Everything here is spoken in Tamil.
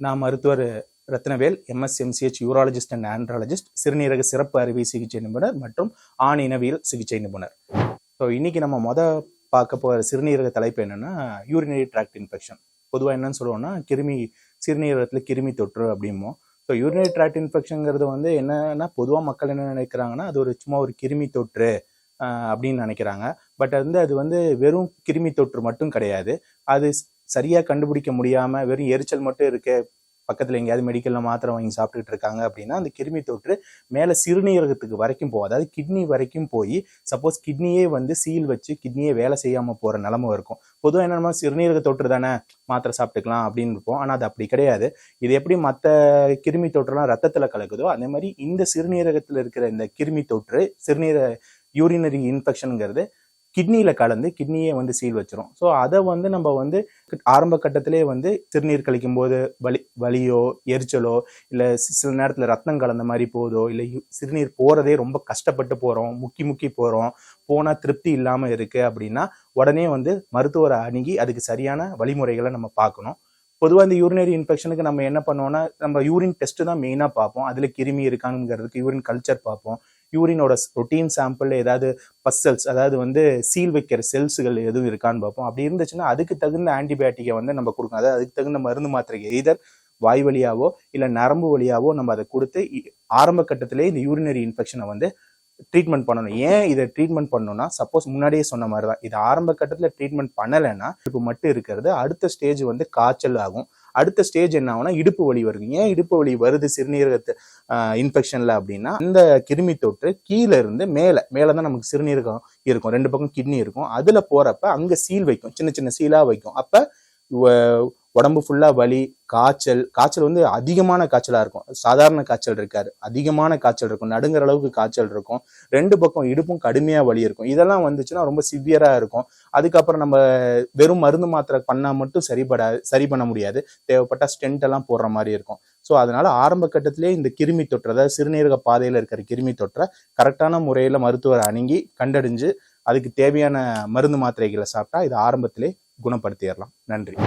நான் மருத்துவர் Rathnavel, MSMCH urologist and andrologist, சிறுநீரக சிறப்பு அறுவை சிகிச்சை நிபுணர் மற்றும் ஆண் இனவியல் சிகிச்சை நிபுணர். ஸோ இன்னைக்கு நம்ம பார்க்க போகிற சிறுநீரக தலைப்பு என்னன்னா யூரினரி ட்ராக்ட் இன்ஃபெக்ஷன். பொதுவாக என்னன்னு சொல்லுவோம்னா சிறுநீரகத்தில் கிருமி தொற்று அப்படிம்போம். ஸோ யூரினரி ட்ராக்ட் இன்ஃபெக்ஷனுங்கிறது என்னன்னா பொதுவாக மக்கள் என்ன நினைக்கிறாங்கன்னா அது சும்மா ஒரு கிருமி தொற்று அப்படின்னு நினைக்கிறாங்க. பட் அது வெறும் கிருமி தொற்று மட்டும் கிடையாது. அது சரியா கண்டுபிடிக்க முடியாம வெறும் எரிச்சல் மட்டும் இருக்கு, பக்கத்துல எங்கேயாவது மெடிக்கல்ல மாத்திரை வாங்கி சாப்பிட்டுட்டு இருக்காங்க அப்படின்னா அந்த கிருமி தொற்று மேல சிறுநீரகத்துக்கு வரைக்கும் போகும். அதாவது கிட்னி வரைக்கும் போய் சப்போஸ் கிட்னியே சீல் வச்சு கிட்னியே வேலை செய்யாம போற நிலைமை இருக்கும். பொதுவாக என்னன்னா சிறுநீரக தொற்று தானே, மாத்திரை சாப்பிட்டுக்கலாம் அப்படின்னு இருப்போம். ஆனா அது அப்படி கிடையாது. இது எப்படி மற்ற கிருமி தொற்றுலாம் ரத்தத்துல கலக்குதோ அதே மாதிரி இந்த சிறுநீரகத்துல இருக்கிற இந்த கிருமி தொற்று யூரினரி இன்ஃபெக்ஷனுங்கிறது கிட்னியில கலந்து கிட்னியே சீல் வச்சிரும். ஸோ அதை நம்ம ஆரம்ப கட்டத்திலே சிறுநீர் கழிக்கும் போது வலியோ எரிச்சலோ இல்லை சில நேரத்தில் ரத்தம் கலந்த மாதிரி போதோ இல்லை சிறுநீர் போறதே ரொம்ப கஷ்டப்பட்டு போறோம், முக்கி போறோம், போனா திருப்தி இல்லாம இருக்கு அப்படின்னா உடனே மருத்துவரை அணுகி அதுக்கு சரியான வழிமுறைகளை நம்ம பார்க்கணும். பொதுவாக இந்த யூரினரி இன்ஃபெக்ஷனுக்கு நம்ம என்ன பண்ணுவோம்னா நம்ம யூரின் டெஸ்ட் தான் மெயினாக பார்ப்போம். அதில் கிருமி இருக்கானுங்கிறதுக்கு யூரின் கல்ச்சர் பார்ப்போம். யூரினோட ரொட்டீன் சாம்பிள் ஏதாவது பஸ்ஸல்ஸ் அதாவது சீல் வைக்கிற செல்ஸுகள் எதுவும் இருக்கான்னு பார்ப்போம். அப்படி இருந்துச்சுன்னா அதுக்கு தகுந்த ஆன்டிபயோட்டிக்கை நம்ம கொடுக்கணும். அதாவது அதுக்கு தகுந்த மருந்து மாத்திரைக்கு எய்தர் வாய் வழியாவோ இல்லை நரம்பு வழியாவோ நம்ம அதை கொடுத்து ஆரம்ப கட்டத்திலே இந்த யூரினரி இன்ஃபெக்ஷனை ட்ரீட்மெண்ட் பண்ணணும். ஏன் இதை ட்ரீட்மெண்ட் பண்ணணும்னா சப்போஸ் முன்னாடியே சொன்ன மாதிரி தான் இது ஆரம்ப கட்டத்தில் ட்ரீட்மெண்ட் பண்ணலைன்னா இடுப்பு மட்டும் இருக்கிறது. அடுத்த ஸ்டேஜ் காய்ச்சல் ஆகும். அடுத்த ஸ்டேஜ் என்ன ஆகும்னா இடுப்பு வலி வருது. ஏன் இடுப்பு வலி வருது சிறுநீரகத்து இன்ஃபெக்ஷன்ல அப்படின்னா இந்த கிருமி தொற்று கீழே இருந்து மேலதான் நமக்கு சிறுநீரகம் இருக்கும், ரெண்டு பக்கம் கிட்னி இருக்கும். அதுல போறப்ப அங்க சீல் வைக்கும், சின்ன சின்ன சீலா வைக்கும். அப்ப உடம்பு ஃபுல்லா வலி, காய்ச்சல் அதிகமான காய்ச்சலா இருக்கும். சாதாரண காய்ச்சல் இருக்காது, அதிகமான காய்ச்சல் இருக்கும், நடுங்கிற அளவுக்கு காய்ச்சல் இருக்கும். ரெண்டு பக்கம் இடுப்பும் கடுமையா வலி இருக்கும். இதெல்லாம் வந்துச்சுன்னா ரொம்ப சிவியரா இருக்கும். அதுக்கப்புறம் நம்ம வெறும் மருந்து மாத்திரை பண்ணா மட்டும் சரி பண்ண முடியாது. தேவைப்பட்ட ஸ்டென்ட் எல்லாம் போடுற மாதிரி இருக்கும். ஸோ அதனால ஆரம்ப கட்டத்திலே இந்த கிருமி தொற்று அதாவது சிறுநீரக பாதையில இருக்கிற கிருமி தொற்றை கரெக்டான முறையில மருத்துவர் அணுகி கண்டறிஞ்சு அதுக்கு தேவையான மருந்து மாத்திரைகளை சாப்பிட்டா இது ஆரம்பத்திலே குணப்படுத்திடலாம். நன்றி.